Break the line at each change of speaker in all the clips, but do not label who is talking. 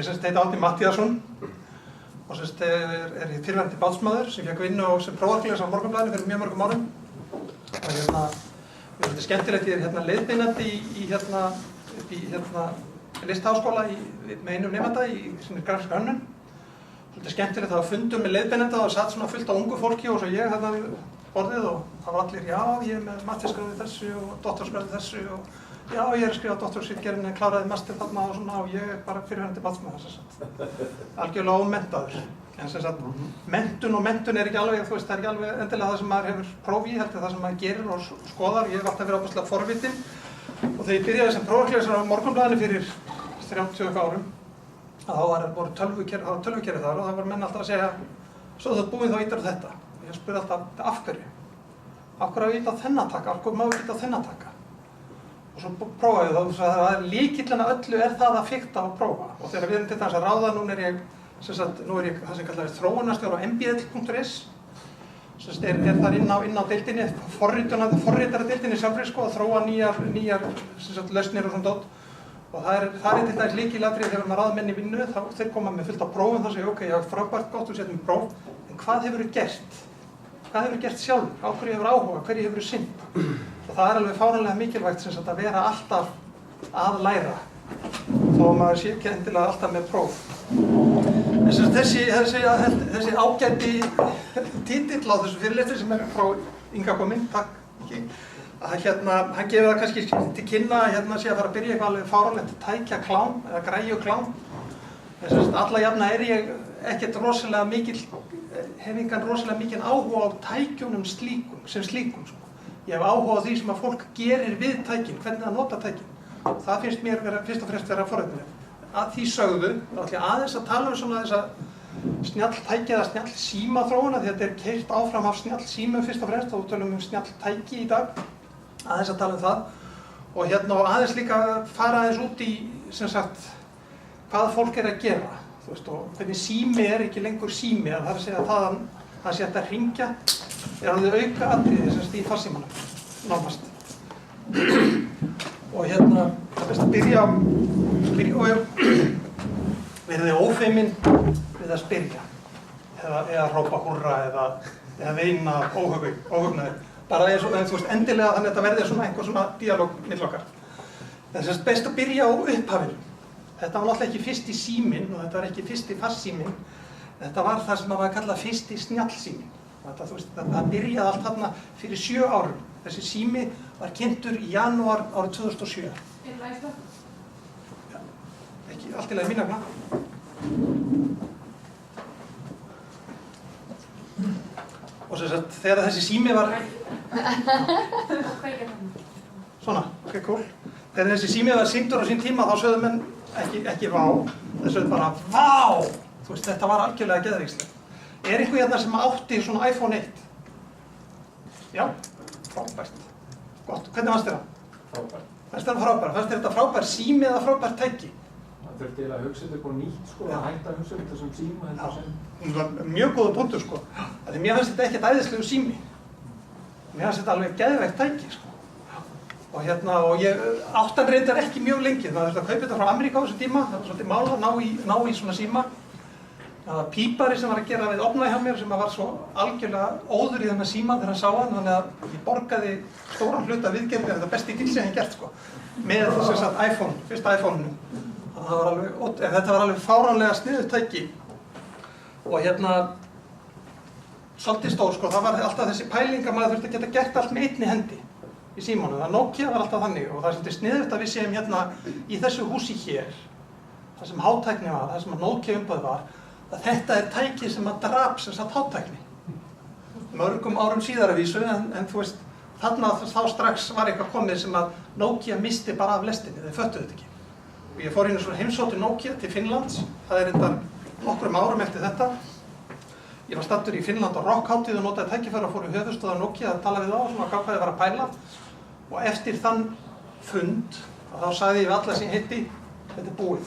Ég heiti Árni Matthíasson og ég fyrrverandi bátsmaður sem fékk vinnu sem prófarklæðis á Morgunblaðinu fyrir mjög mörgum árum. Og mér finnst þetta skemmtilegt, ég leiðbeinandi í Listaháskóla með einum nemanda í grafískri hönnun. Þetta er skemmtilegt, það var fundur með leiðbeinanda og það satt svona fullt á ungu fólki og svo ég borðið og það var allir, já, ég er með mastersgráðu í þessu og doktorsgráðu í þessu og já, ég er að skrifa doktorsritgerð en kláraði master þarna og svona og ég er bara fyrrverandi bátsmaður, sem sagt. Algjörlega ómenntaður. En sem sagt, menntun er ekki alveg, þú veist, það er ekki alveg endilega það sem maður hefur próf í, heldur það sem maður gerir og skoðar. Ég hef alltaf verið ábúðslega forvitinn og þegar ég byrjaði sem prófarklæðisari á Morgunblaðinu fyrir 30 árum, þá voru tölvukerfi þar og það voru menn alltaf að segja, svo þú ert búinn þá ítar þetta. Ég spurði alltaf, af hverju? Af hverju á ég íta þennan taka? Af hverju má ég íta þennan taka? Og svo prófaði ég það, að lykillinn að öllu er það að fikta og prófa. Og þegar við erum til dæmis að ráða, nú er ég það sem kallast þróunarstjóri á mbl.is. Er þar inn á deildinni, forritaradeildinni sjálfri sko, að þróa nýjar lausnir og svona dót. Og það er til dæmis lykilatriði þegar maður ráða menn í vinnu, þá þeir koma með fullt af prófum og segja, ok, ég hafa frábært gott og setjum próf, en hvað hefurðu gert? Hvað hefurðu gert sjálfur? Á hverju hefur áhuga? Hverju hefurðu sinnt? Og það er alveg fáránlega mikilvægt sem sagt að vera alltaf að læra, þó maður sé ekki endilega alltaf með próf. En sem þessi ágæti titill á þessu fyrirlestri sem er frá Inga kominn, takk, hann gefur það kannski til kynna að sé að fara að byrja eitthvað alveg fáránlegt tækjaklám eða græjuklám. En sem sagt alla jafna er ég ekkert rosalega hef engan rosalega mikinn áhuga á tækjunum sem slíkum. Ég hef áhuga á því sem að fólk gerir við tækin, hvernig það nota tækin. Það finnst mér fyrst og fremst vera forvitnilegt. Að því sögðu, þá ætla ég aðeins að tala svona þessa snjalltæki eða snjallsímaþróun, því þetta er keyrt áfram af snjallsímum fyrst og fremst, þá tölum við snjalltæki í dag. Aðeins að tala það. Og aðeins líka fara aðeins út í, sem sagt, hvað fólk að gera. Þú veist, og hvernig sími er ekki lengur sími, það er að segja að það sé hægt að hringja, er orðið auka atriði sem í farsímanum, nánast. Og það er best að byrja verið ófeiminn við að spyrja, eða hrópa húrra, eða veina óhugnaði. Bara eins og, þú veist, endilega þannig að þetta verði einhver svona díalóg milli okkar. Það er best að byrja á upphafinu. Þetta var náttúrulega ekki fyrsti síminn og þetta var ekki fyrsti farsíminn. Þetta var það sem var kallað fyrsti snjallsíminn. Það byrjaði allt þarna fyrir 7 árum. Þessi sími var kynntur í janúar árið 2007.
Er það eitthvað?
Já, ekki allt í lagi mín vegna. Og sem sagt, þegar þessi sími var... Svona, ok, cool. Þegar þessi sími var sýndur á sín tíma þá sögðu menn ekki vá, þeir sögðu bara vá! Þú veist, þetta var algjörlega geðvíslegt. Er einhver hérna sem átti svona iPhone 1? Já, frábært. Gott, hvernig fannst þér það?
Frábært.
Fannst þér það frábært? Fannst þér þetta frábært sími eða frábært tæki?
Það þurfti eiginlega að hugsa þetta upp á nýtt sko, að hætta að hugsa þetta sem síma heldur sem...
Það var mjög góður punktur sko. Því mér fannst þetta ekkert æðislegu sími. Mér fannst þetta alveg geðveikt tæki sko. Og ég átti hann reyndar ekki mjög lengi. Það þurfti að kaupa þetta frá Ameríku á þessum tíma. Það var svolítið mál að ná í svona síma. Það var pípari sem var að gera við ofna hjá mér sem var svo algjörlega óður í þennan síma þegar hann sá hann, þannig að ég borgaði stóran hluta viðgerð, þetta er besti díl sem ég hef gert sko, með sem sagt iPhone, fyrsta iPhone-inu. Þetta var alveg fáránlega sniðugt tæki og svolítið stór sko, það var alltaf þessi pæling að maður þurfti að geta gert allt með einni hendi í símanum. Nokia var alltaf þannig og það er svolítið sniðugt að við séum í þessu húsi hér, þar sem hátækni var, þar sem Nokia umbúðið var, að þetta er tæki sem að drap sem sagt hátækni. Mörgum árum síðar að vísu, en þú veist, þarna þá strax var eitthvað komið sem að Nokia misti bara af lestinni, þeir föttuðu þetta ekki. Og ég fór inn í svona heimsótti Nokia til Finnlands, það er reyndar nokkrum árum eftir þetta. Ég var staddur í Finnland á rockhátíð og notaði tækifæri og fór í höfuðstöð á Nokia að tala við þá og svona hvað ég var að pæla. Og eftir þann fund, þá sagði ég við alla sem ég hitti, þetta er búið.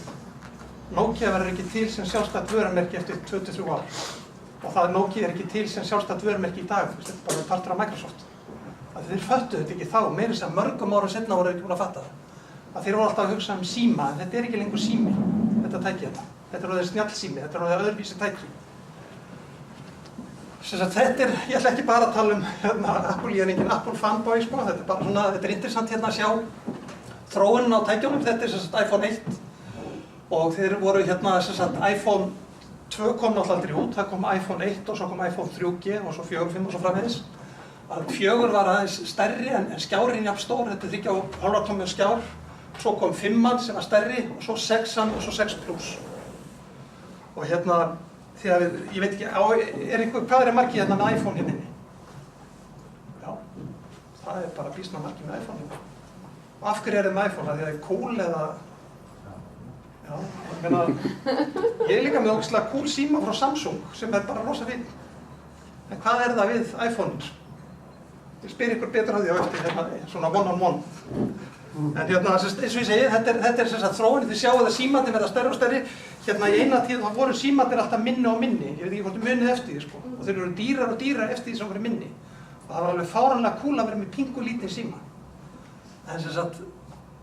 Nokia verður ekki til sem sjálfstætt vörumerki eftir 23 ár. Og það Nokia er ekki til sem sjálfstætt vörumerki í dag, þetta er bara partur af Microsoft. Þeir föttuðu þetta ekki þá, meira sem mörgum árum seinna voru ekki búin að fatta það. Þeir voru alltaf að hugsa síma, en þetta er ekki lengur sími, þetta tæki þetta. Þetta orðið snjallsími, þetta orðið öðruvísi tæki. Þetta ég ætla ekki bara að tala Apple, ég engin Apple fanboy, sko. Þetta bara svona, þetta interessant að sjá þróunin á tækjunum. Þetta iPhone 1 og þeir voru iPhone 2 kom náttúrulega aldrei út, það kom iPhone 1 og svo kom iPhone 3G og svo 4, 5 og svo framvegis. 4 var aðeins stærri en skjárinn jafn stór, þetta 3,5 tómur skjár. Svo kom 5 sem var stærri og svo 6 og svo 6 Plus. Og þegar ég veit ekki, hvað margir með iPhone hérna inni? Já, það bara býsna margir með iPhone hérna. Og af hverju þið með iPhone? Því það cool eða? Já, ég líka með ógeðslega cool síma frá Samsung sem bara rosa fín. En hvað það við iPhone-ur? Ég spyr ykkur betur á því á eftir, svona one-on-one. En eins og ég segi, þetta þróunin, þið sjáu að símarnir verða stærri og stærri. Í eina tíð þá voru símarnir alltaf minni og minni. Ég veit ekki hvort munið eftir því, sko. Og þeir eru dýrar og dýrar eftir því sem voru minni. Og það var alveg fáránlega cool að vera með pingu lítinn síma. En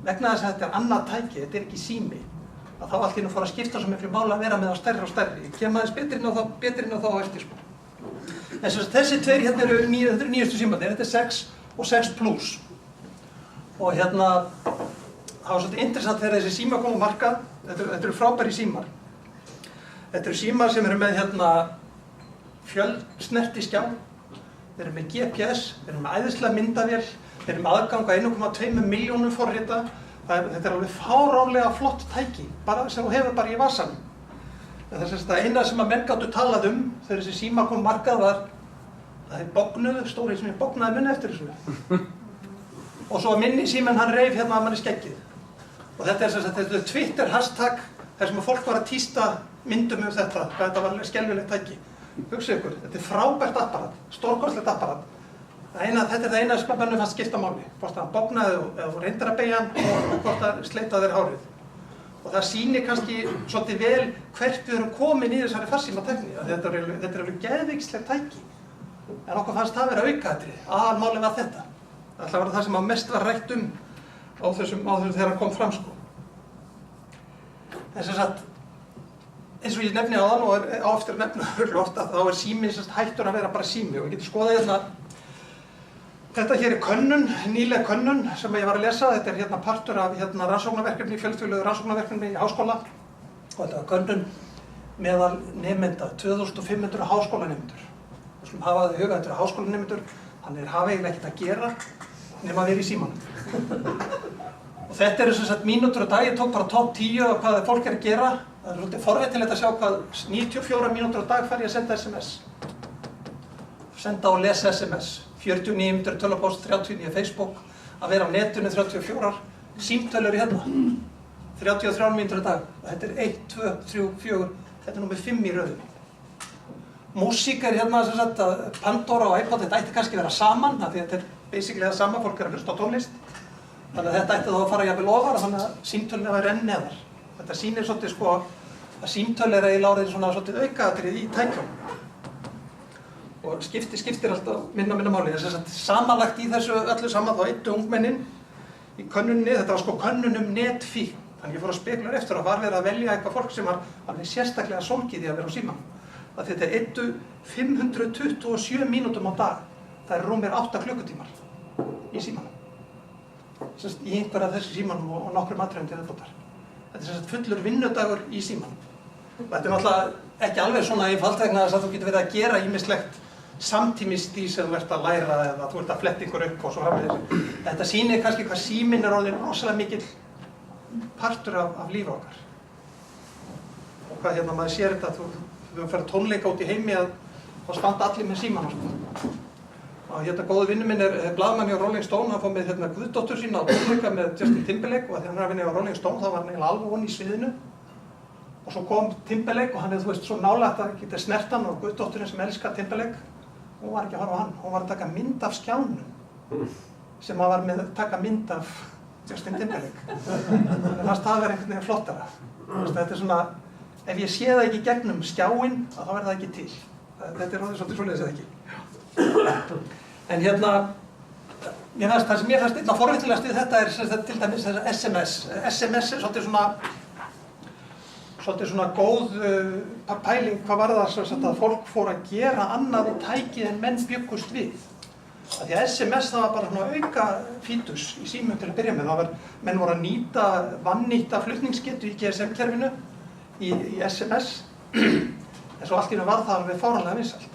vegna þess að þetta annað tæki, þetta ekki sími, að þá allt í einu fór að skipta svo miklu máli að vera með það stærri og stærri. Ég kem aðeins betur inn á þá á eftir, sko. En þessi tveir eru nýjustu símarnir, þetta 6 og 6 Plus. Og það var svolítið interessant þegar þessi símar kom á markað. Þetta eru frábæri símar. Þetta eru símar sem eru með fjölsnertiskjá. Þeir eru með GPS, þeir eru með æðislega myndavél, þeir eru með aðgang að 1,2 milljónum forrita. Þetta alveg fáránlega flott tæki, sem þú hefur bara í vasanum. Það eina sem að menn gátu talað þegar þessi símar kom á markað var að þeir bognuðu, stóri sem ég bognaði munni eftir þessu. Og svo að minni síminn hann reif að manni skeggið. Og þetta er Twitter hashtag þar sem að fólk var að tísta myndum þetta, hvað þetta var skelfilegt tæki. Hugsið ykkur, þetta er frábært apparat, stórkostlegt apparat. Þetta er það eina sem mönnum fannst skipta máli. Hvort það bognaði eða reyndir að beygja hann og hvort það sleitaði þér hárið. Og það sýnir kannski svolítið vel hvert við erum komin í þessari farsímatækni. Þetta er alveg geðveiksleg tæki. En okkur fannst það vera aukaatriði. Aðalmálið var þetta. Það var það sem mest var rætt á þessum þegar hann kom fram, sko. En eins og ég nefni áðan og á eftir að nefna ofta, þá er síminn hættur að vera bara sími. Og við getum skoðað þetta hér er könnun, nýleg könnun sem ég var að lesa. Þetta er partur af rannsóknarverkefni, fjölþjóðlegu rannsóknarverkefni í háskóla. Og þetta var könnun meðal nemenda, 2500 háskólanemendur. Við skulum hafa það í huga, þetta eru háskólanemendur, þannig hafa eiginlega ekkert að gera nema að vera í símanum. Og þetta eru mínútur á dag, ég tók bara topp 10 af hvað fólk er að gera. Það er svolítið forvitnilegt að sjá hvað 94 mínútur á dag fær ég að senda SMS. Senda og lesa SMS. 49 mínútur tölvupóst, 39 Facebook, að vera á netinu 34, símtölur í 33 mínútur á dag. Þetta er 1, 2, 3, 4, þetta er númer 5 í röðinni. Músík er Pandora og iPod, þetta ætti kannski að vera saman, af því þetta er basically það sama, fólk er að hlusta á tónlist. Þannig að þetta ætti þá að fara jafnvel ofar, þannig að símtölin væri enn neðar. Þetta sýnir svolítið að símtöl er eiginlega orðin svolítið aukaatriði í tækjum. Og skiptir alltaf minna máli. Samanlagt í þessu öllu saman þá eittu ungmennin í könnuninni, þetta var könnun netfíkn. Þannig ég fór að spekla eftir að var verið að velja eitthvað fólk sem var alveg sérstaklega sólgið í að vera á símanum. Þetta eittu 527 mínútum á dag. Það eru rúmir 8 klukkutímar í símanum. Í einhverja af þessu símanum og nokkrum atriðum til viðbótar. Þetta er fullur vinnudagur í símanum. Þetta er náttúrulega ekki alveg svona einfalt vegna þess að þú getur verið að gera ýmislegt samtímis því sem þú ert að læra eða þú ert að fletta ykkur upp og svo framvegis. Þetta sýnir kannski hvað síminn er orðinn rosalega mikill partur af lífi okkar. Og hvað maður sér þetta, þú fer tónleika út í heimi að þá standa allir með símann. Og góðu vinnu minn er blaðmanni á Rolling Stone, hann fór með guðdóttur sína á tónleika með Justin Timberlake og því hann er að vinna á Rolling Stone þá var hann eiginlega alveg von í sviðinu. Og svo kom Timberlake og hann er svo nálægt að geta snert hann og guðdótturinn sem elskar Timberlake, hún var ekki að horfa á hann, hún var að taka mynd af skjánum sem hann var með að taka mynd af Justin Timberlake. Þannig að það verður einhvern veginn flottara. Þetta er svona, ef ég sé það ekki gegnum skjáinn, þá verður það ekki til. Þetta er svolítið svoleiðis eða ekki. En það sem mér fannst einna forvitnilegast við þetta er til dæmis SMS. SMS er svolítið svolítið svona góð pæling hvað var það sem sagt að fólk fór að gera annað í tækið en menn bjuggust við. Af því að SMS það var bara svona auka fítus í símum til að byrja með. Menn voru að nýta vannýtta flutningsgetu í GSM-kerfinu í SMS en svo allt í einu var það alveg fáránlega vinsælt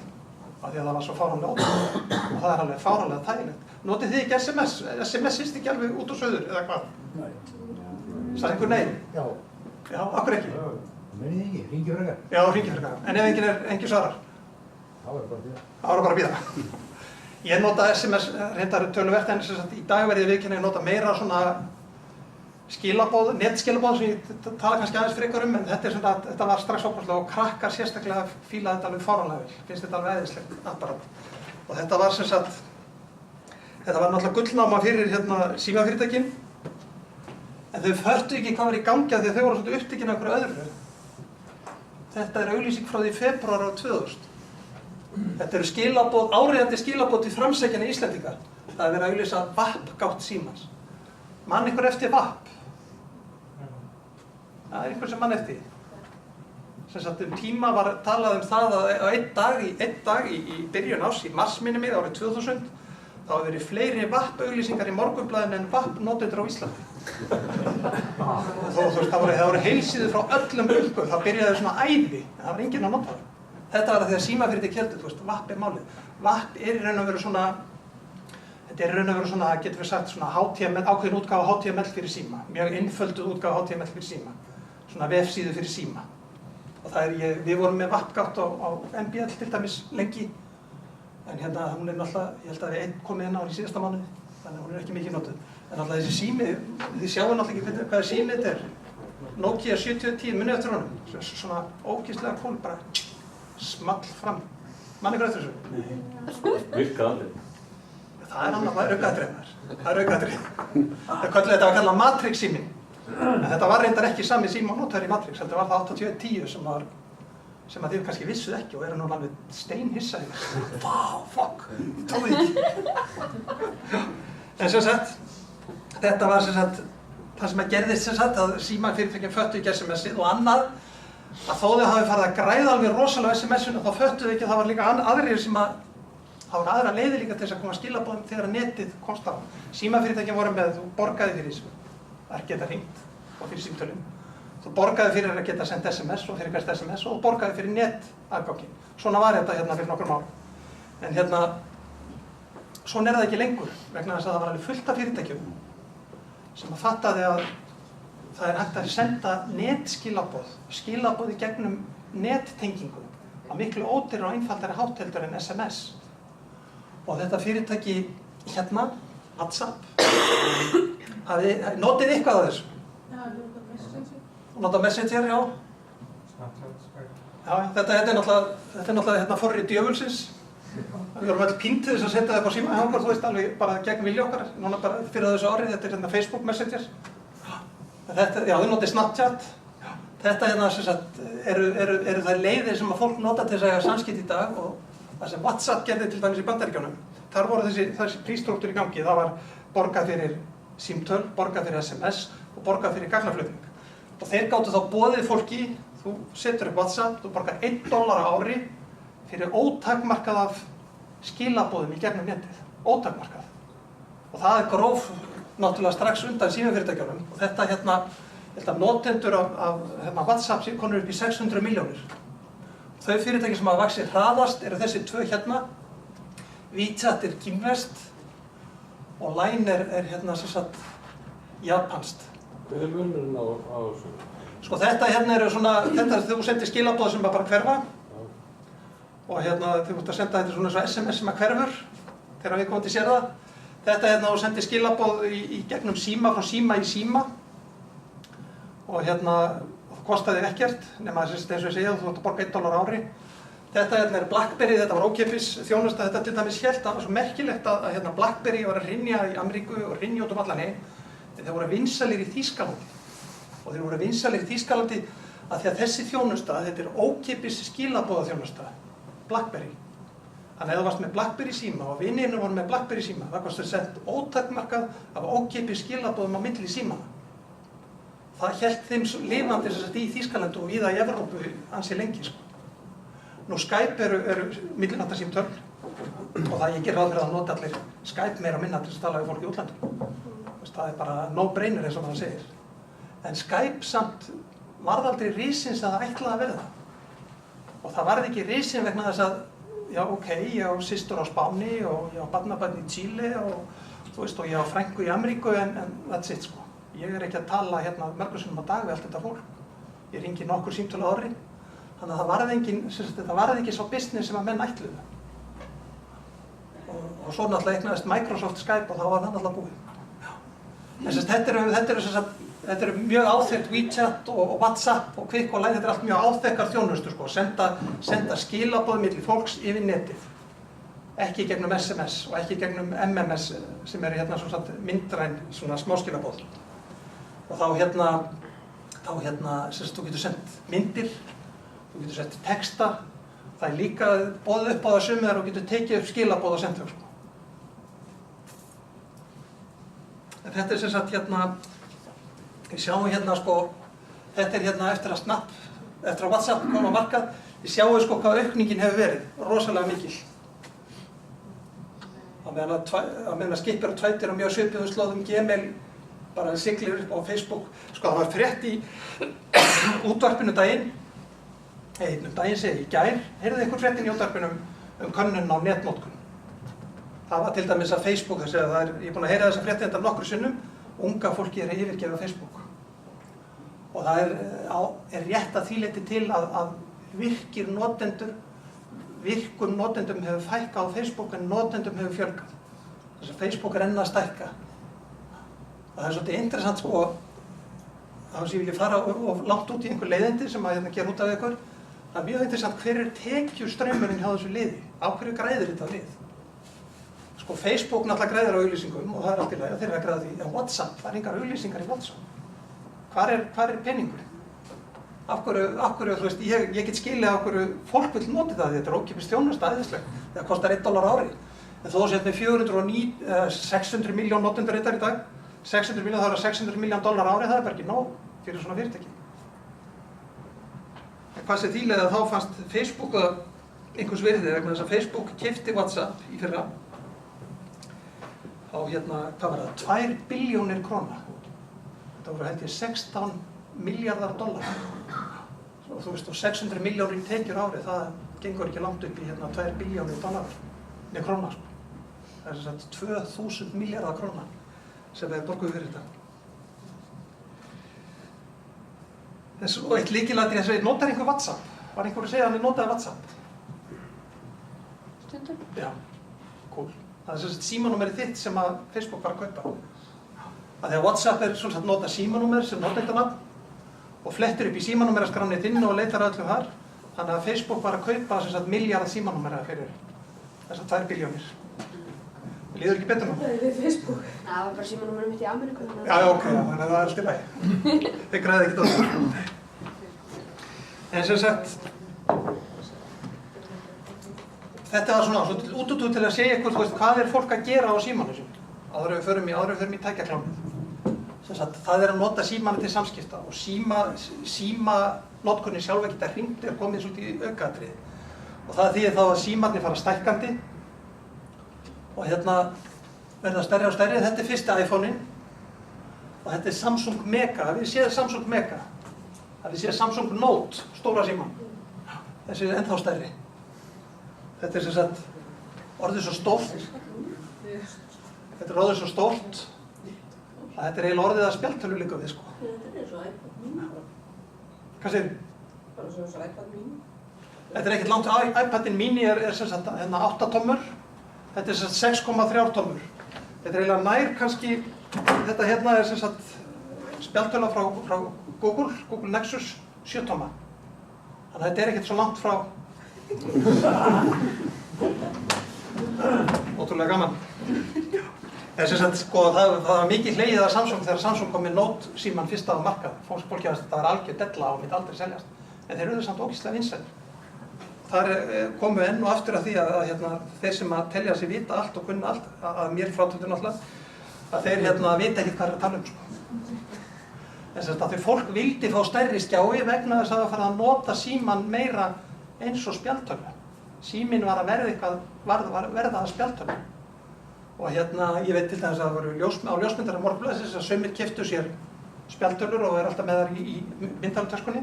af því að það var svo fáránlega ótrúlega og það alveg fáránlega þægilegt. Notið þið ekki SMS? SMS sýst ekki alveg út og söður eða hvað?
Nei.
Sagði einhver nei?
Já.
Já, akkur ekki?
Mennið ekki, hringi frekar.
Já, hringi frekar. En ef enginn svarar?
Það var bara að bíða.
Það var bara að bíða. Ég nota SMS reyndar töluvert en í dag verði viðurkenni að nota meira svona skilaboð, netskilaboð sem ég tala kannski aðeins frekar en þetta var strax ókvæmslega og krakkar sérstaklega fílaði þetta alveg fáránlega vel. Finnst þetta alveg æðislegt apparat. Og þetta var þetta var náttúrulega gullnáma fyrir símafyrirtækin en þau förtu ekki hvað var í gangi af því að þau voru svolítið upptekin af einhverju öðru. Þetta auglýsing frá því febrúar 2000. Þetta eru skilaboð, áríðandi skilaboð til framsækjana Íslendinga. Það er verið að auglýsa VAP-gátt símans. Man ykkur eftir VAP? Það er einhver sem man eftir. Sem sagt tíma var talað það að á einn dag í byrjun árs, í mars minni mig árið 2000, þá hafi verið fleiri VAP-auglýsingar í Morgunblaðinu en VAP-notendur á Íslandi. Það voru heilsíður frá öllum bylgjum, það byrjaði svona æði, en það var enginn að nota það. Þetta var að því að símafyrirtæki héldu, VAP er málið. VAP er í raun og veru svona, getur við sagt, svona HTML, ákveðin útgáfa HTML fyrir síma. Mjög einfölduð útgáfa HTML fyrir síma. Svona vefsíðu fyrir síma. Og við vorum með VAP-gátt á MBL til dæmis lengi. En hún er náttúrulega, ég held að við komið inn á hann í síðasta mánuði. Þannig að hún er ekki mikið notuð. En náttúrulega þessi sími, þið sjáum náttúrulega ekki hvaða sími þetta er. Nokia 7010, munið eftir honum. Svona ógeðslega kúl, bara small fram. Man ykkur eftir þessu?
Nei. Virkaði aldrei.
Það er aukaatriði. Það er aukaatriði. Þetta var kallað Matrix síminn. En þetta var reyndar ekki sami sími og notaður í Matrix. Þetta var það 8110 sem að þið kannski vissuð ekki og eru nú alveg steinhissaðir. Vá, fuck, ég trúi ekki. En sem sagt, þetta var sem sagt, það sem að gerðist sem sagt að símafyrirtækin föttu ekki SMS-ið og annað að þó þau hafi farið að græða alveg rosalega SMS-inu þá föttuðu ekki að það var líka aðrir sem að það voru aðra leiðir líka til þess að koma skilaboðum þegar netið komst á. Símafyrirtækin voru með, þú borgaði fyrir þessu, það geta hringt og fyrir símtölum. Þú borgaði fyrir að geta sendt SMS og fyrir hvert SMS og þú borgaði fyrir netaðganginn. Svona var þetta fyrir nokkrum árum. En svona er það ekki lengur vegna þess að það var alveg fullt af fyrirtækjum sem að fattaði að það er hægt að senda skilaboð í gegnum nettengingu á miklu ódýrari og einfaldari hátt heldur en SMS. Og þetta fyrirtæki WhatsApp, notið eitthvað af þessu? Nota Messenger, já. Já, þetta er náttúrulega forrið djöfulsins. Við vorum öll pínt til þess að setja það upp á síma hjá okkur, þú veist, alveg bara gegn vilja okkar. Núna bara fyrir þessu árið, þetta er Facebook Messenger. Já, þau notið Snapchat. Þetta sem sagt, eru það leiðir sem að fólk nota til þess að eiga samskipti í dag og það sem WhatsApp gerði til dæmis í Bandaríkjunum. Þar voru þessi prísstrúktúr í gangi. Það var borgað fyrir símtöl, borgað fyrir SMS og borgað fyrir gagnaflutning. Og þeir gátu þá boðið fólki, þú setur upp WhatsApp, þú borgar $1 á ári fyrir ótakmarkað af skilaboðum í gegnum netið. Ótakmarkað. Og það er gróf náttúrulega strax undan símafyrirtækjunum. Og þetta ég held að notendur af WhatsApp konur upp í 600 milljónir. Þau fyrirtæki sem hafa vaxið hraðast eru þessi tvö WeChat er kínverskt og Line er sem sagt japanskt.
Hver er munurinn á þessu?
Sko þetta eru svona, þú sendir skilaboð sem bara hverfa og þau ert að senda þetta svona eins og SMS sem að hverfur þegar við komum til sér það. Þetta þú sendir skilaboð í gegnum síma, frá síma í síma og það kostaði ekkert nema eins og ég segja, þú ert að borga $1 á ári. Þetta er BlackBerry, þetta var ókeypis þjónusta, þetta til dæmis hélt að það var svo merkilegt að BlackBerry var að hrynja í Ameríku og hrynja út allan heim. Þeir voru vinsælir í Þýskalandi og þeir voru vinsælir í Þýskalandi að því að þessi þjónusta, þetta er ókeypis skilaboðaþjónusta, BlackBerry. Þannig að ef þú varst með BlackBerry síma og vinirnir voru með BlackBerry síma, það kostar sent ótakmarkað af ókeypis skilaboðum á milli símana. það hélt þeim lifandi sem sagt í Þýskalandi og víða í Evrópu ansi lengi, sko. Nú Skype eru millilandasímtöl og það ég ger ráð fyrir að nota allir Skype meira minna til að tala við fólk í útlöndum. Það bara no-brainer eins og maður segir. En Skype samt varð aldrei risinn sem það ætlaði að verða. Og það varð ekki risinn vegna þess að, já ok, ég á systur á Spáni og ég á barnabarn í Chile og þú veist, og ég á frænku í Ameríku en that's it, sko. Ég ekki að tala hérna mörgum sinnum á dag við allt þetta fólk. Ég ringi nokkur símtöl á ári. Þannig að það varð ekki svo business sem að menn ætluðu. Og svo náttúrulega eignaðist Microsoft Skype og þá var það náttúrulega búið. En þetta eru mjög áþekkt WeChat og WhatsApp og Kvikk og Line, þetta er allt mjög áþekkar þjónustur, sko. Senda skilaboð milli fólks yfir netið. Ekki gegnum SMS og ekki gegnum MMS sem eru hérna svona myndræn svona smáskilaboð. Og þá þú getur sendt myndir, þú getur sendt texta, það er líka boðið upp á það sumir og getur tekið upp skilaboð og sendt þau, sko. En þetta er sem sagt hérna, við sjáum hérna sko, þetta er hérna eftir að WhatsApp kom á markað, við sjáum sko hvað aukningin hefur verið, rosalega mikil. Á meðan að Skipper og Twitter og mjög svipuðum slóðum Gmail bara siglir upp á Facebook. Sko það var frétt í útvarpinu daginn segi í gær, heyrðu ykkur fréttin í útvarpinu könnun á netnotkun. Það var til dæmis að Facebook, ég er búinn að heyra þessa frétti þetta nokkru sinnum, unga fólki að yfirgefa Facebook. Og það er rétt að því leyti til að virkum notendum hefur fækkað á Facebook en notendum hefur fjölgað. Þess að Facebook er enn að stækka. Og það er svolítið interessant sko, þá sem ég vilja fara of langt út í einhver leiðindi sem að gera út af ykkur. Það er mjög interessant hver er tekjustraumurinn hjá þessu liði, á hverju græðir þetta lið. Sko Facebook náttúrulega græðir á auglýsingum og það er allt í lagi og þeir eru að græða því. En WhatsApp, það er engar auglýsingar í WhatsApp. Hvar er peningurinn? Af hverju, þú veist, ég get skilið af hverju fólk vill nota það, þetta er ókeypis þjónusta æðisleg. Það kostar $1 á ári. En þó sétt með 600 miljón notendur í dag, 600 miljón, það er $600 miljón á ári, það er bara ekki nóg fyrir svona fyrirtæki. En hvað sé þýlega þá fannst Facebook einhvers virði vegna þess að Facebook keypti WhatsApp í fyrra á hvað var það, 2 billjónir króna. Þetta voru held ég $16 miljardar. Og þú veist, og 600 miljónir tekjur ári, það gengur ekki langt upp í 2 billjónir króna. Sko. Það er sem sagt 2000 miljardar króna sem er borguð fyrir þetta. Og eitt lykilatriði að segja, notar einhver WhatsApp? Var einhver að segja að hann notaði WhatsApp?
Stundum?
Já, cool. Það er sem sagt símanúmerið þitt sem að Facebook var að kaupa. Að því að WhatsApp er svona að nota símanúmer sem notendanafn og flettur upp í símanúmeraskránni þinn og leitar öllu þar. Þannig að Facebook var að kaupa sem sagt miljardar símanúmera fyrir þessar 2 billjónir. Líður ekki betur nú?
Nei, við Facebook. Það var bara símanúmerið mitt í Ameríku.
Já, ok, þannig að það er allt í lagi. Þeir græði ekkert á það. En sem sagt, þetta var svona útútú til að segja ykkur, þú veist, hvað er fólk að gera á símanum sínum? Áður en við förum í tækjaklámið. Sem sagt, það er að nota símanu til samskipta og símanotkunni sjálf ekkert að hringt er komið svolítið í aukaatriði. Og það þýðir þá að símarnir fara stækkandi og verða stærri og stærri. Þetta er fyrsti iPhone-in og þetta er Samsung Mega. Hafið þið séð Samsung Mega? Hafið þið séð Samsung Note, stóra síman? Þessi er ennþá stærri. Þetta er sem sagt orðið svo stórt. Þetta er orðið svo stórt að þetta er eiginlega orðið að spjaldtölu líka við, sko.
Þetta er eins og iPad mini.
Hvað segir þið?
Bara svo eins og iPad mini.
Þetta er ekkert langt. iPadin mini er sem sagt 8 tommur. Þetta er sem sagt 6,3 tommur. Þetta er eiginlega nær kannski, þetta er sem sagt spjaldtöla frá Google Nexus 7 tomma. Þannig að þetta er ekkert svo langt frá. Ótrúlega gaman. En sem sagt, sko, það var mikið hlegið að Samsung þegar Samsung kom með Note síman fyrst á markað. Fólki að þetta var algjör della og myndi aldrei seljast. En þeir eru samt ógeðslega vinsælir. Þar komu enn og aftur að því að þeir sem að telja sig vita allt og kunna allt, að mér frátöldum alltaf, að þeir vita ekkert hvað er að tala um, sko. þess að því fólk vildi fá stærri skjái vegna þess að það fara að nota síman meira eins og spjaldtölvu. Síminn var að verða eitthvað, var verða að spjaldtölvu. Og ég veit til dæmis að það voru á ljósmyndara Morgunblaðsins að sumir keyptu sér spjaldtölvur og alltaf með þar í myndavélatöskunni.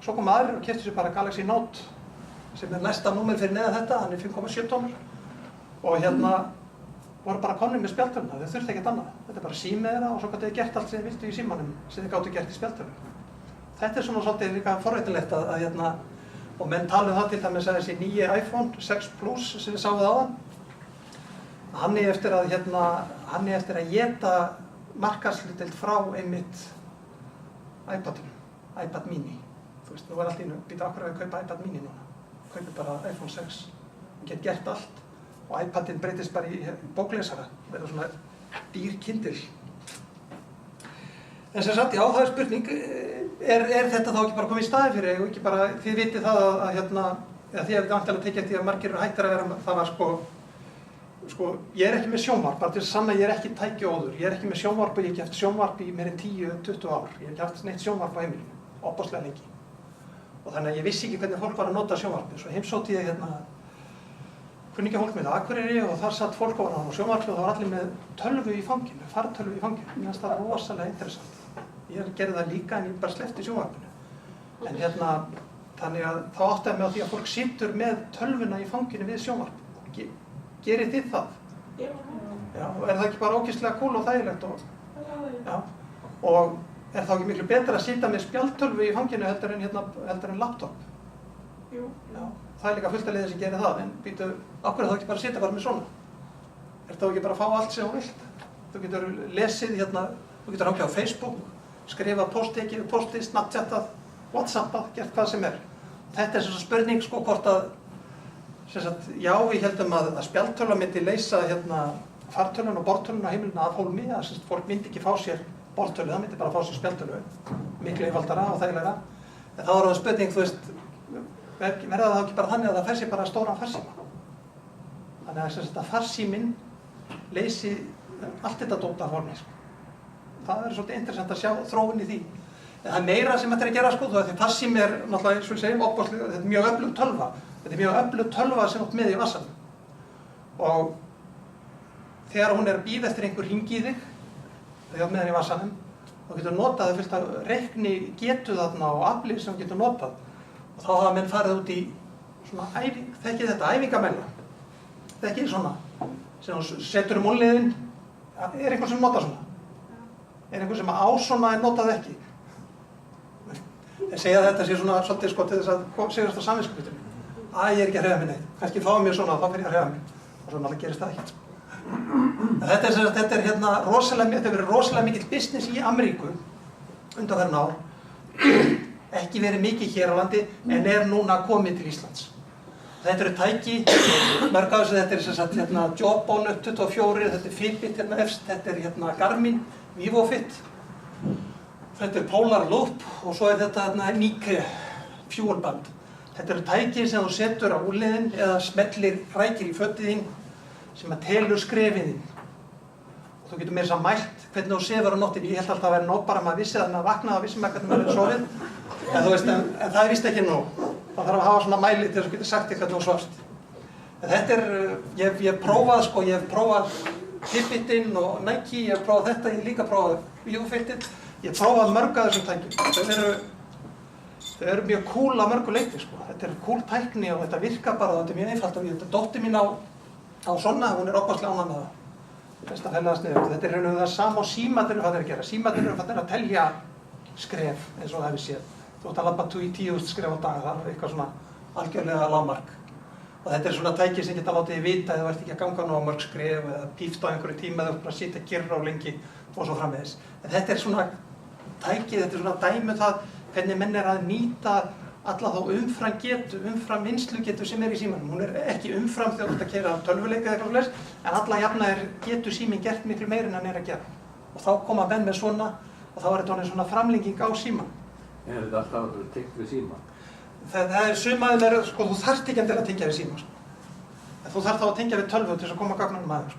Svo kom aðrir og keyptu sér bara Galaxy Note sem næsta númer fyrir neðan þetta, hann 5,7 tómur. Og voru bara komnir með spjaldtölvuna, þau þurfti ekkert annað. Þetta bara símið þeirra og svo gátu þau gert allt sem þið vildu í símanum sem þið gátu gert í spjaldtölvu. Þetta svona svolítið líka forveitilegt og menn tala það til dæmis að þessi nýji iPhone 6 Plus sem við sáum áðan, hann eftir að éta markaðshlutdeild frá einmitt iPadinu, iPad mini. Þú veist, nú var allt í einu, býta okkur að við kaupa iPad mini núna. Kaupi bara iPhone 6, við getum gert allt. Og iPadinn breytist bara í bóklesara, verður svona dýr Kindle. En sem sagt, já, það spurning, er þetta þá ekki bara komið í staði fyrir þig og ekki bara, þið vitið það að þið hefði vantilega tekið eftir að margir eru hættir að vera, það var ég er ekki með sjónvarp, bara til að sanna ég er ekki tækjaóður, ég er ekki með sjónvarp og ég hef ekki haft sjónvarp í meir en 10-20 ár, ég hef ekki haft neitt sjónvarp á heimilinu, opaslega lengi. Og þannig að ég vissi ekki hvernig fólk var að nota sjónvarpið, svo heimsótti ég kunningja með Akureyri og þar satt fólk á sjónvarpi og það var allir með tölvu í fanginu, fartölvu í fanginu. Mér finnst það rosalega interessant. Ég gerði það líka en ég bara sleppti sjónvarpinu. En þannig að þá áttaði mig á því að fólk situr með tölvuna í fanginu við sjónvarp. Gerið þið það? Já. Og er það ekki bara ógeðslega kúl og þægilegt? Já. Og er það ekki miklu betra að sitja með spjaldtölvu í fanginu heldur en laptop? Jú. Já. Það er líka fullt að liða sem gerir það, en býtu, af hverju þá ekki bara sitja bara með svona? Er það ekki bara að fá allt sem þú vilt? Þú getur lesið þú getur hangið á Facebook, skrifað posti, Snapchatað, Whatsappað, gert hvað sem er. Þetta er svona spurning hvort að, já, við heldum að spjaldtölva myndi leysa fartölvun og bortölvun á heimilinu að hólmi, að fólk myndi ekki fá sér bortölvu, það myndi bara fá sér spjaldtölvu, miklu einfaldara og þægilegra. En þá er það spurning, þú veist, verða það ekki bara þannig að það fær sér bara stóran farsíma. Þannig að farsíminn leysi allt þetta dót af formi. Það er svolítið interessant að sjá þróun í því. En það er meira sem þetta er að gera því farsími er náttúrulega, eins og við segjum, þetta er mjög öflug tölva. Þetta er mjög öflug tölva sem átt með í vassanum. Og þegar hún er að bíða eftir einhver hringi í þig, þegar átt með henni í vassanum, þá getur notað það fylgt að reikni getu þarna og afli sem getur notað. Og þá hafa menn farið út í svona þekkið þetta, æfingamæla. Þekkið svona, sem þú setur múlliðinn, er einhver sem notar svona? Er einhver sem á svona en notað ekki? Þeir segja að þetta sé svona svolítið til þess að segjast á samviskupitinu. Ég er ekki að hreyfa mig neitt, kannski fáum mér svona og þá fyrir ég að hreyfa mig. Og svo náttúrulega gerist það ekki. Þetta er verið rosalega mikill business í Ameríku undanfarin ár. Ekki verið mikið hér á landi, en er núna komið til Íslands. Þetta eru tæki, mörg af þessu, þetta er Jawbone 24, þetta er Fitbit efst, þetta er Garmin, VivoFit, þetta er Polar Loop og svo er þetta Nike Fuel Band. Þetta eru tæki sem þú setur á úlnliðinn eða smellir rækir í fötið þín sem að telur skrefið þín. Þú getur meira að mælt hvernig þú sefur á nóttinni. Ég held alltaf að vera nóg bara að maður vissi að maður vaknaði og vissi maður hvernig maður er sofið. En þú veist, en það er víst ekki nóg. Það þarf að hafa svona mæli til þess að þú getur sagt þér hvernig þú svafst. En þetta er, ég hef prófað Fitbitinn og Nike, ég hef prófað þetta, ég hef líka prófað VivoFitinn. Ég hef prófað mörg af þessum tækjum. Þau eru mjög cool á mörgu leyti, Þetta er cool tækni og þetta virkar bara og þetta er mjög einfalt og þetta dóttir mín á svona, hún er opaslega ánægð með það. Besta fælega sniðugt. Þetta er raun og það sama og símarnir eru farnir að gera. Símarnir eru farnir að telja skref eins og það hefur séð. Þú ætti að labba 10.000 skref á dag, það er eitthvað svona algjörlega lágmark. Og þetta er svona tæki sem geta látið þig vita ef þú ert ekki að ganga nóg mörg skref eða píft á einhverju tíma eða bara sitja kyrr á lengi og svo framvegis. En þetta er svona tæki, þetta er svona dæmi það hvernig menn er að nýta alla þá umfram vinslugetu sem er í símanum. Hún er ekki umfram þegar þú ert að keyra tölvuleik eða eitthvað svoleiðis, en alla jafna getur síminn gert miklu meira en hann er að gera. Og þá koma menn með svona og þá er þetta orðin svona framlenging á símann.
Er þetta alltaf tengt við símann?
Það er sumaðin þú þarft ekki endilega að tengja við símann. Þú þarft þá að tengja við tölvu til þess að koma gögnunum að þér.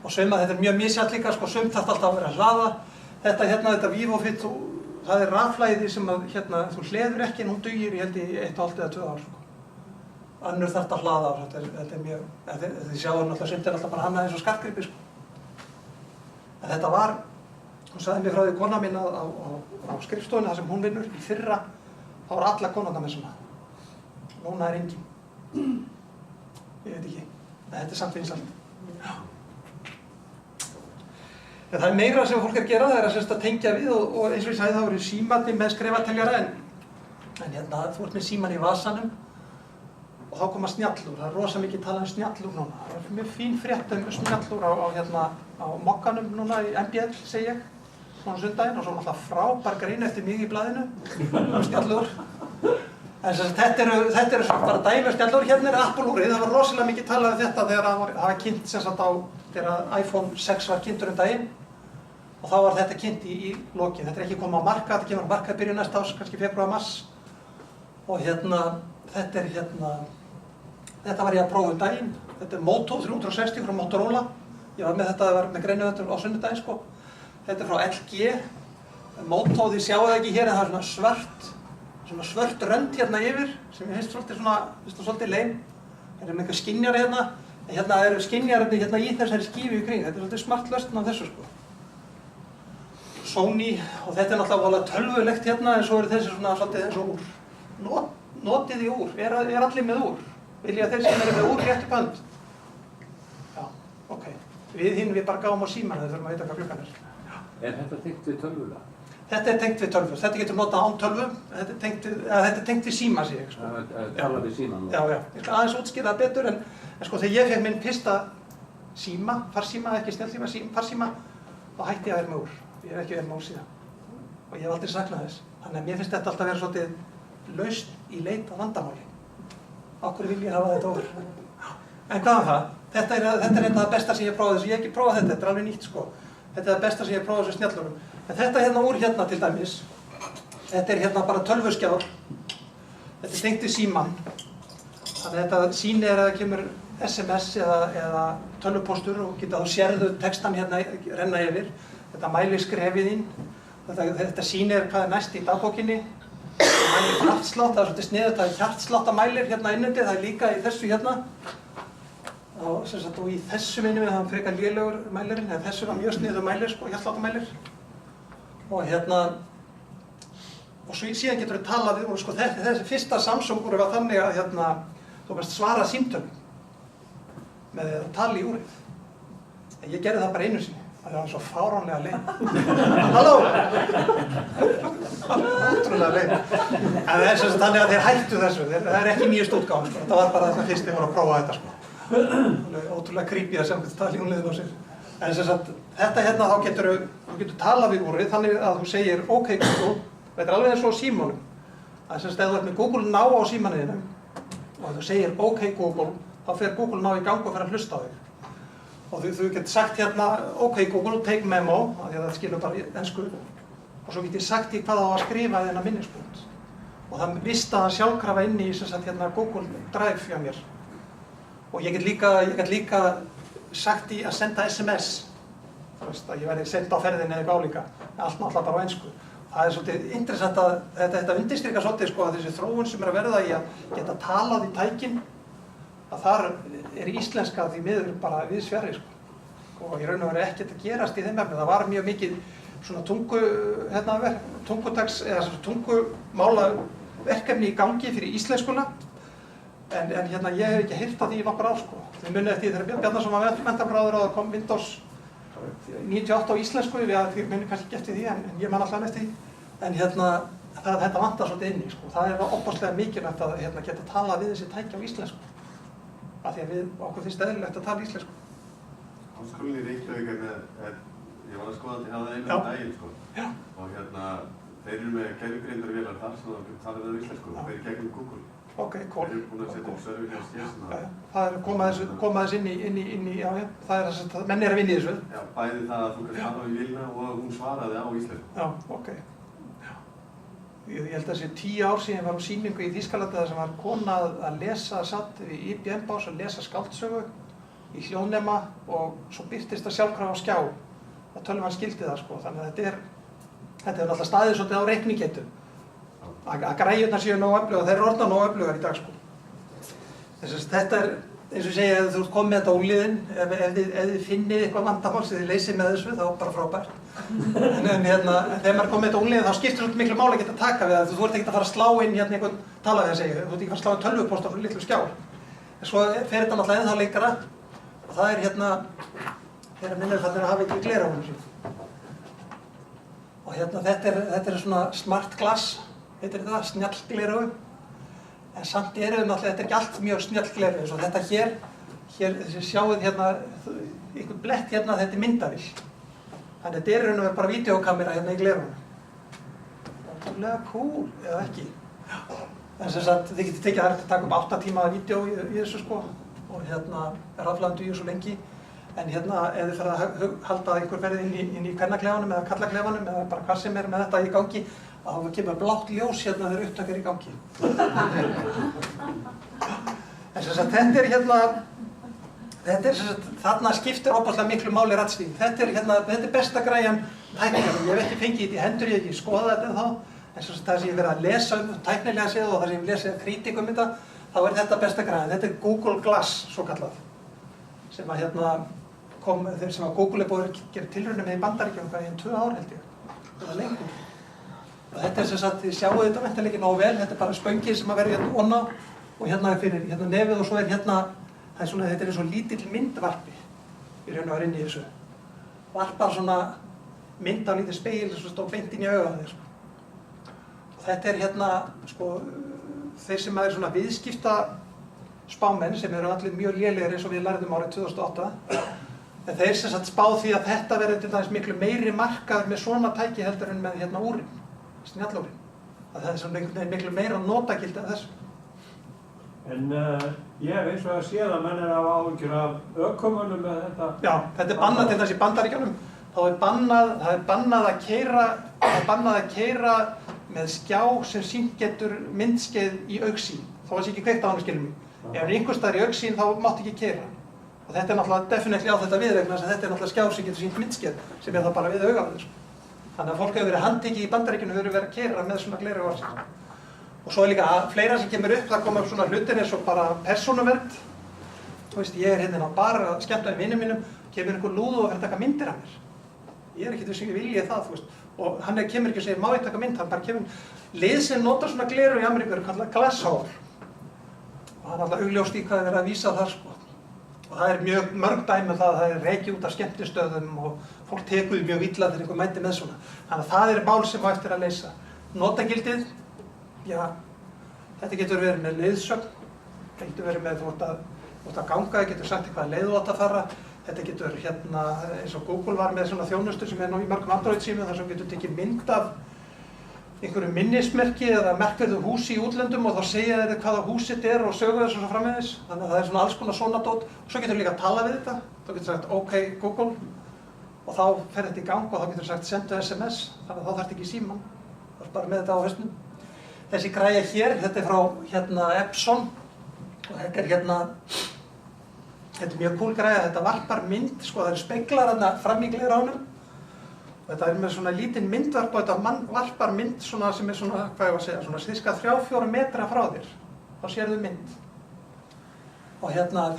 Og þetta er mjög misjafnt líka, sumt þarft alltaf að vera að hlaða. Þetta þetta Vivofit, það raflæði sem að þú hleður ekki en hún dugir í held í 1,5 eða 2 ár. Sko. Önnur þarft að hlaða á, þetta mjög, þið sjáum náttúrulega sumt alltaf bara hannað eins og skartgripi sko. En þetta var, hún sagði mér frá því kona mín á skrifstofunni þar sem hún vinnur í fyrra, þá var alla konarna með svona. Núna engin. Ég veit ekki, en þetta samt vinsælt. En það meira sem fólk að gera, það að tengja við og eins og ég sagði þá eru símandi með skrifateljara en þú ert með síman í vasanum og þá koma snjallúr, það rosa mikið talað snjallúr núna. Það mjög fín frétt snjallúr á mokkanum núna í MBL, segi ég, svona sundaginn og svo alltaf frábær grein eftir mig í blaðinu snjallúr. En þetta eru bara dæmi snjallúr, Apple-úrið, það var rosalega mikið talað þetta þegar það var kynnt þegar iPhone 6 var kynntur daginn og þá var þetta kynnt í lokin. Þetta ekki komið á markað, þetta kemur á markað byrjun næsta árs, kannski febrúar-mars og þetta var ég að prófa daginn. Þetta Moto 360 frá Motorola. Ég var með þetta, það var með greinu þetta á sunnudaginn sko. Þetta frá LG. Moto, þið sjáu það ekki hér en það svona svört rönd yfir sem ég finnst svolítið leim. Það með eitthvað skynjar en eru skynjararnir í þessari skífu í kring. Þetta svolítið smart lausn af þessu sko. Sony, og þetta náttúrulega tölvulegt en svo eru þessi svolítið eins og úr. Notið í úr, allir með úr? Vilja þeir sem eru með úr rétt upp hönd? Já, ok. Við bara gáum á síman þegar þurfum að vita hvað klukkan er.
Er þetta tengt við tölvuna?
Þetta er tengt við tölvu. Þetta getur notað án tölvu. Þetta er tengt við síma, sé ég. Sko.
Tala við síman?
Já. Ég skal aðeins útskýra það betur en sko þegar ég fekk minn fyrsta síma, farsíma, ekki snjallsíma, farsíma, þá hætti ég að vera með úr. Ég hef ekki verið með úr síðan. Og ég hef aldrei saknað þess. Þannig að mér finnst þetta alltaf vera svolítið laust í leit á vandamáli. Af hverju vil ég hafa þetta úr? En hvað það? Þetta er einn af það besta sem ég hef prófað þessu. Ég hef ekki prófað þetta er alveg nýtt sko. Þetta er það besta sem ég hef prófað þessu snjallúrum. En þetta úr til dæmis, þetta er bara tölvuskjár. Þetta er tengt við síman. Þannig að þetta sýnir að það kemur SMS eða tölvupóstur og þú sérðu textan renna yfir. Þetta mælir skrefið þín. Þetta sýnir hvað er næst í dagbókinni. Það mælir hjartslátt, það er svolítið sniðugt, það er hjartsláttamælir innundi, það er líka í þessu Og í þessu minnum við það frekar lélegur mælirinn, en þessu var mjög sniðugur mælir, sko, hjartsláttamælir. Og síðan getur við talað við, sko, þessi fyrsta Samsung-úri var þannig að þú best svara símtölum með því að tala í úrið. En ég gerði það bara einu sinni. Það var svo fáránlega leið. Halló! Ótrúlega leið. En það er þannig að þeir hættu þessu. Það er ekki nýjust útgáfan, sko. Þetta var bara þess að fyrst ég voru að prófa þetta, sko. Ótrúlega creepy að sjá tala í úrliðum á sér. En þetta þá getur talað við úrið þannig að þú segir OK Google. Þetta er alveg eins og símanum. Það er ef þú ert með Google Now á símanniðinum og þú segir OK Google, þá fer Google Now í gang og fer að hlusta á þig. Og þú getur sagt OK Google, take memo, af því að það skilur bara ensku. Og svo get ég sagt því hvað það á að skrifa í þennan minnispunkt. Og það vista það sjálfkrafa inn í Google Drive hjá mér. Og ég get líka sagt því að senda SMS. Þú veist, að ég verði senda á ferðinni eða eitthvað álíka. Allt náttúrulega bara á ensku. Það er svolítið interessant að þetta undirstrikar svolítið sko, að þessi þróun sem að verða í að geta talað í tækin, að þar er íslenska því miður bara viðs fjarri sko. Og í raun og veru ekkert að gerast í þeim efni. Það var mjög mikið svona tungutaks eða tungumála verkefni í gangi fyrir íslenskuna. En ég hef ekki heyrt af því í nokkur ár sko. Þið munið eftir þegar Bjarnason var menntarbráður og það kom Windows 98 á íslensku, við munum kannski ekki eftir því en ég man alltaf eftir því. En þetta vantar svolítið inni sko. Það er opaslega mikilvægt að geta talað við þessi tæki á íslensku. Af því að okkur finnst eðlilegt að tala íslensku.
Háskólinn í Reykjavík ég var að skoða til það einu daginn sko.
Já.
Og þeir eru með gervigreindarvélar þar sem það talað við íslensku og þeir gegnum Google.
Ok, cool.
Þeir eru búin að setja upp server hjá sér.
Það er koma þess inn í, já, það er þess að menn er að vinna í þessu.
Já, bæði það að þú kannski tala í vilna og hún svaraði á íslensku.
Já, ok. Ég held að þessi 10 ár síðan var sýningu í Þýskalandi þar sem var kona að lesa, satt í IBM-bás að lesa skáldsögu í hljóðnema og svo birtist það sjálfkrafa á skjá. að tölvan skildi það sko, þannig að þetta er náttúrulega staðið svolítið á reiknigetu að græjurnar séu nógu öflugar, þeir eru orðnar nógu öflugar í dag sko. Þess að þetta er, eins og ég segi, ef þú ert komið með þetta úliðinn, ef þið finnið eitthvað vandamál sem þið leysið með þessu, þá bara frábært. En þegar maður komið með þetta úliðinn, þá skiptir svolítið miklu máli að geta taka við það, þú ert ekki að fara að slá inn hérna einhvern talaði að segja, þú ert ekki að fara að slá inn tölvupóst á litlu skjár. En svo fer þetta náttúrulega ennþá lengra og það er þegar minnirfallir að hafa ekki gleraugun sín. Og þetta er svona smart glass, heitir þetta, snjallgleraugu. En samt náttúrulega, þetta er ekki allt mjög snjallgleraugu, eins og þetta hér, sjáuð hérna, ykkur blett hérna, þetta er myndavél. Þannig að þetta er raun og veru bara vídeókamera hérna í gleraugunum. Ótrúlega cool, eða ekki. En sem sagt, þið getið tekið að taka upp 8 tíma vídeó í þessu sko og raflaðan dugir svo lengi. En ef þið farið að halda að einhver verði inn í kvennaklefanum eða karlaklefanum eða bara hvað sem er með þetta í gangi, þá kemur blátt ljós hérna þegar upptök er í gangi. En sem sagt, þarna skiptir óbærslega miklu máli raddstýring. Þetta er besta græjan tæknilega. Ég hef ekki fengið þetta í hendur, ég hef ekki skoðað þetta ennþá. En sem sagt, það sem ég hef verið að lesa tæknilega séð og það sem ég hef lesið krítík þetta, þá er þetta besta græjan. Þetta er Google Glass, svo kallað. Sem að Google er búið að gera tilraunir með í Bandaríkjunum í 2 ár held ég, eða lengur. Og þetta er sem sagt, þið sjáu þetta væntanlega ekki nógu vel, þetta er bara spöngið sem að verður hérna ofan á og fyrir nefið og svo er þetta er eins og lítill myndvarpi í raun og veru inn í þessu. Varpar svona mynd á lítið spegil sem stóð beint inn í auga þér sko. Og þetta er sko, þeir sem eru svona viðskipta spámenn sem eru allir mjög lélegir eins og við lærðum árið 2008 en þeir sem sagt spá því að þetta verður til dæmis miklu meiri markaður með svona tæki heldur en með úrin, snjallúrin. Það er svona miklu meira notagildi af þessu.
En ég hef eins og að séð að menn af áhyggjur af ökumönnum með þetta. Já,
þetta er bannað til þess í Bandaríkjunum. Það er bannað að keyra með skjá sem sýnt getur myndskeið í augsýn, þó að sé ekki kveikt á hann skilum. Ef einhvers staðar í augsýn þá mátt ekki keyra. Og þetta er náttúrulega definitely á þetta við vegna þess að þetta er náttúrulega skjár sem getur sýnt myndskeið sem er það bara við augaðið. Þannig að fólk hefur verið handtekið í Bandaríkjunum hefur verið að keyra með svona gleraugu á sig. Og svo er líka fleira sem kemur upp, það koma upp svona hlutir eins og bara persónuvernd. Þú veist, ég er hérna á bar að skemmta með vinum mínum, kemur einhver lúðu og fer að taka myndir af mér. Ég er ekkert viss ég vilji það, þú veist. Og hann kemur ekki og segir, má ég taka mynd, hann bara kemur. Lið sem notar svona gleraugu í Ameríku eru kallað glasshole. Og það er alltaf augljóst í hvað er verið að vísa þar, sko. Og það er mörg dæmi um það að það er rekið út af skemmtistöðum og fólk tekur mjög illa þegar einhver mæti með svona. Þannig að það er mál sem á eftir að leysa. Notagildið, já, þetta getur verið með leiðsögn, þetta getur verið með þú ert að ganga, það getur sagt eitthvað leið þú átt að fara, þetta getur eins og Google var með svona þjónustu sem nú í mörgum Android-símum þar sem getur tekið mynd af einhverju minnismerki eða merkverðu húsi í útlöndum og þá segja þeir hvaða hús þetta er og sögu þess og svo framvegis. Þannig að það er svona alls konar svona dót og svo getur líka að tala við þetta, þá getur sagt OK Google og þá fer þetta í gang og þá getur sagt sendu SMS, þannig að þá þarf ekki símann, þá er bara með þetta á hausnum. Þessi græja hér, þetta er frá Epson og þetta er mjög cool græja, þetta varpar mynd, sko það eru speglar þarna fram í gleránum og þetta er með svona lítinn myndvarp og þetta varpar mynd svona sem er svona, hvað ég var að segja, svona sirka 3-4 metra frá þér, þá sérðu mynd. Og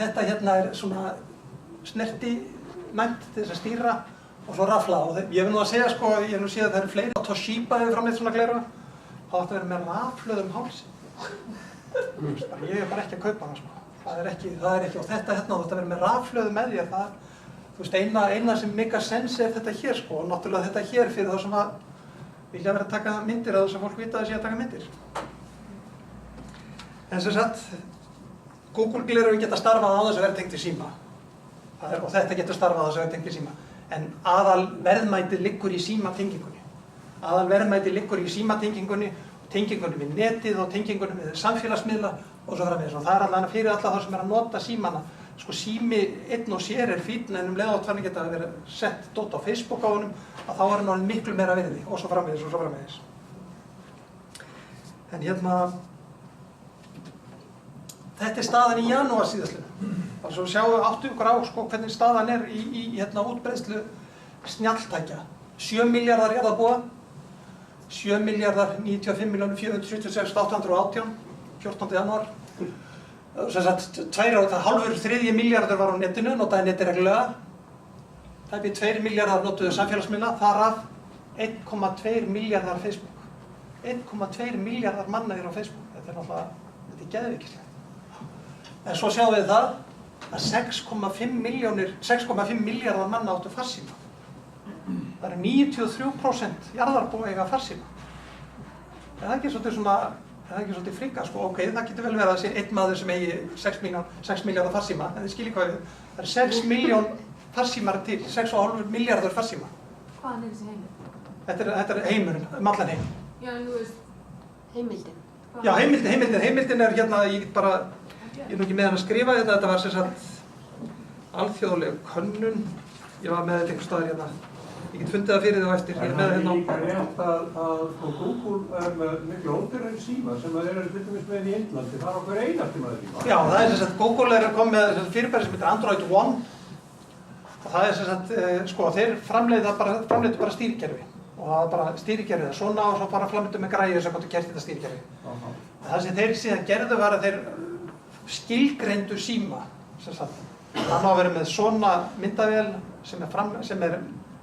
þetta er svona snerti næmt til þess að stýra og svo rafla og ég vil nú að segja sko, ég hef nú séð að það eru fleiri og Toshiba hefur framleitt svona glerauga. Það átti að vera með rafhlöðum hálsinn. Ég er bara ekki að kaupa það sko. Það er ekki, og þetta átti að vera með rafhlöðu með því að það, þú veist, eina sem mega sens er þetta hér sko, og náttúrulega þetta hér fyrir þá sem að vilja vera að taka myndir eða þess að fólk vita að það sé að taka myndir. En sem sagt, Google gleraugun geta starfað á þess að vera tengt í síma. Og þetta getur starfað á þess að vera tengt í síma. En aðal verðmætið liggur í símatengingunni. Aðalverðmæti liggur í símatengingunni, tengingunni við netið og tengingunni við samfélagsmiðla og svo framvegis. Og það er allavega fyrir alla þá sem er að nota símana. Sko sími einn og sér er fínn en leið átt þannig geta að vera sett dót á Facebook á honum að þá er hann orðinn miklu meira virði og svo framvegis og svo framvegis. En þetta er staðan í janúar síðastliðnum. Og svo áttu ykkur á sko hvernig staðan er í útbreiðslu snjalltækja. 7 milljarðar jarðarbúa, 7 milljarðar 95.476.818, 14. janúar. Sem sagt, 2,5–3 milljarður var á netinu, notaði neti reglulega. Tæpið 2 milljarðar notuðu samfélagsmiðla, þar af 1,2 milljarðar Facebook. 1,2 milljarðar manna eru á Facebook. Þetta er náttúrulega, þetta er geðveikislegt. En svo sjáum við það að 6,5 milljarðar manna áttu farsíma. Það eru 93% jarðarbúa eiga farsíma. Er það ekki svolítið frika, sko? Ok, það getur vel verið að sé einn maður sem eigi 6 milljarðar farsíma, en þið skiljið hvað við. Það eru 6 milljón farsímar til, 6,5 milljarður farsíma.
Hvaðan er þessi heimur?
Þetta er heimurinn, allan heim.
Já, en þú veist...
Heimildin.
Já, heimildin er hérna, ég er nú ekki með hann að skrifa þetta var sem sagt alþjóðleg könnun. Ég var með þetta einhvers staðar hérna. Ég get fundið það fyrir þig á eftir.
Það er líka rétt að Google er með miklu ódýrari síma sem þeir eru til dæmis með í Indlandi. Það er okkur einasti maður síma.
Já, það er sem sagt, Google er að koma með fyrirbæri sem heitir Android One. Og það er sem sagt, sko, þeir framleiða bara stýrikerfi. Og það er bara stýrikerfið svona og svo bara framleiðu með græjur sem gott gert þetta stýrikerfi. Það sem þeir síðan gerðu var að þeir skilgreindu síma, sem sagt. Það má vera með svona myndavél sem er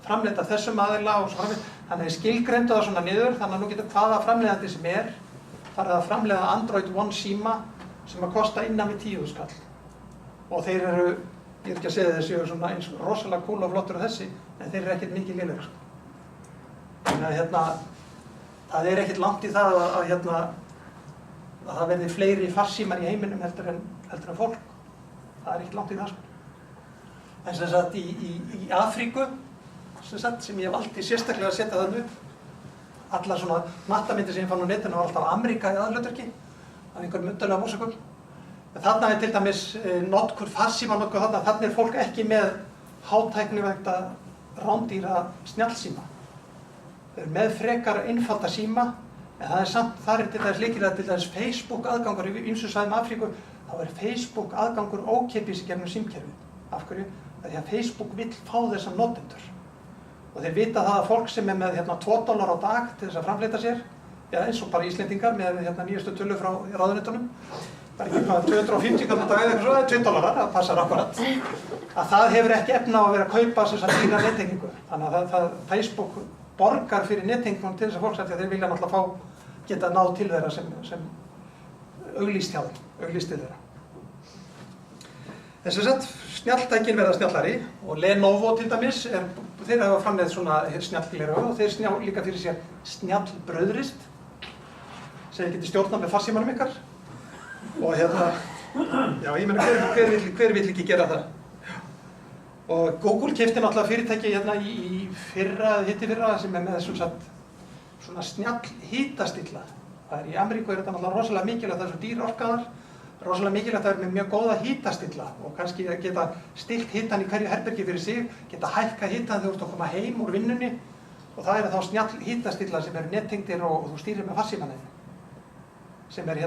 framleidd af þessum aðila og svo framleidd. Þannig að þeir skilgreindu það svona niður, þannig að nú getur hvaða framleiðandi sem er farið að framleiða Android One síma sem að kosta innan við 10.000 kall. Og þeir eru, ég er ekki að segja þessi, svona eins rosalega kúl og flottur og þessi, en þeir eru ekkert mikið lélegir, sko. Þannig að það er ekkert langt í það að það verði fleiri farsímar í heiminum heldur en fólk. Það er ekkert langt í það, sko. En sem sagt í Afríku, sem ég valdi sérstaklega að setja þannig upp, allar svona nattamyndir sem ég fann á netinu var alltaf Ameríka í aðalhlutverki, af einhverjum undarlegum orsökum. Þarna er til dæmis farsímanotkun þarna er fólk ekki með hátæknivægta rándýra snjallsíma. Þau eru með frekar einfalda síma, en það er til dæmis líkilega til dæmis Facebook aðgangur í ýmsum svæðum Afríku, þá er Facebook aðgangur ókeypis í gegnum símkerfið. Af hverju? Það er því að Facebook vill fá þessa notendur. Og þeir vita það að fólk sem er með $2 á dag til þess að framfleyta sér, eins og bara Íslendingar með nýjustu tölu frá ráðuneytunum, það er ekki hvað 250 kall á dag eða eitthvað svo, $2, það passar akkurat, að það hefur ekki efni á að vera að kaupa þess að dýra nettengingu. Þannig að Facebook borgar fyrir nettengingun til þess að fólk að þeir vilja náttúrulega geta náð til þeirra sem auglýst hjá þeim, auglýstið þeirra. En sem sagt, snjalltækin verða snjallari og Lenovo til dæmis, þeir hafa framleitt svona snjallgleraugu og þeir líka fyrir sér snjallbrauðrist sem þeir geti stjórnað með farsímanum ykkar. Og já, ég meina, hver vill ekki gera það? Og Google keypti náttúrulega fyrirtæki í hittifyrra sem er með svona snjall hitastilla. Í Ameríku er þetta náttúrulega rosalega mikilvægt, það er svo dýr orkaðar, rosalega mikilvægt að vera með mjög góða hitastilla og kannski að geta stillt hitan í hverju herbergi fyrir sig, geta hækkað hitan þegar þú ert að koma heim úr vinnunni og það eru þá snjall hitastilla sem eru nettengdir og þú stýrir með farsímanum sem er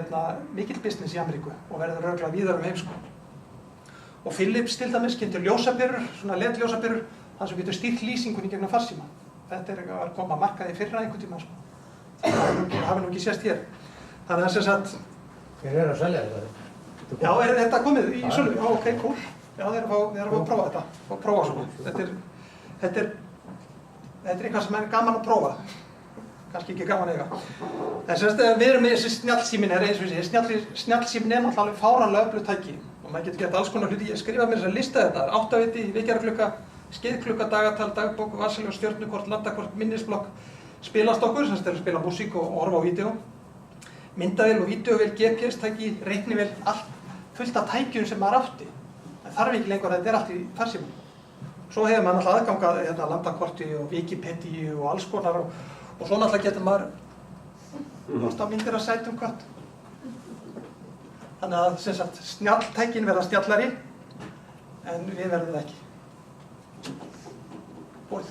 mikill business í Ameríku og verður örugglega víðar heim, sko. Og Philips til dæmis kynnti ljósaperur, svona LED-ljósaperur, þannig sem getur stýrt lýsingunni gegnum farsíma. Þetta er að koma að markaði fyrra einhvern tíma, sko. Það hafi nú ekki sést hér. Þannig að sem sagt...
Hver er að selja þetta?
Já, er þetta komið í sölu? Já, ok, cool. Já, þeir eru að prófa þetta. Og prófa svona. Þetta er eitthvað sem er gaman að prófa. Kannski ekki gaman eiga. En sem sagt, við erum með þessi snjallsímin eins og þessi. Snjallsímin er náttúrulega alveg fáránlega öflugt tæki. Og maður getur gert alls konar hluti. Ég skrifa mér þess að lista þetta. Áttaviti, vekjaraklukka, skeiðklukka, dagatal, dagbók, vasaljós, stjörnukort, landakort, minnisblokk, spilastokkur, sem er að spila músík og horfa á vídeo. Myndavél og vídeovél, GPS-tæki, reiknivél, allt fullt af tækjum sem maður átti. Það þarf ekki lengur að þetta er allt í farsímanum. Svo hefur maður náttúrulega aðgangað landakorti og Wikipedia og alls konar og svo náttúrulega getur maður á myndir að sætum kött. Þannig að sem sagt snjalltækin verða snjallari en við verðum það ekki. Búið.